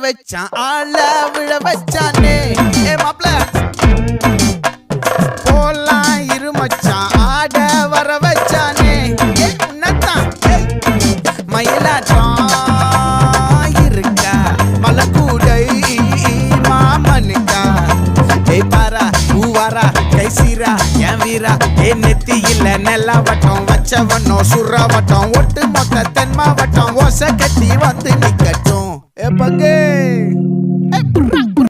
வச்சான் ஆள விழ வச்சானே ஏ மாப்ள போலாம் இருமச்சான் ஆட வர வச்சானே உன்னத்தான் மயிலாட்டம் இருக்கா மலக்கூடை மாமனுக்கா ஏய் பாரா பூவாரா கைசீரா என் வீரா ஏ நெத்தி இல்ல நெல்லா வட்டம் வச்சவனோ சுறா வட்டம் ஒட்டு மொத்த தென் மாவட்டம் ஓசை கட்டி வந்து நிக்கட்டும் ஏ பங்கே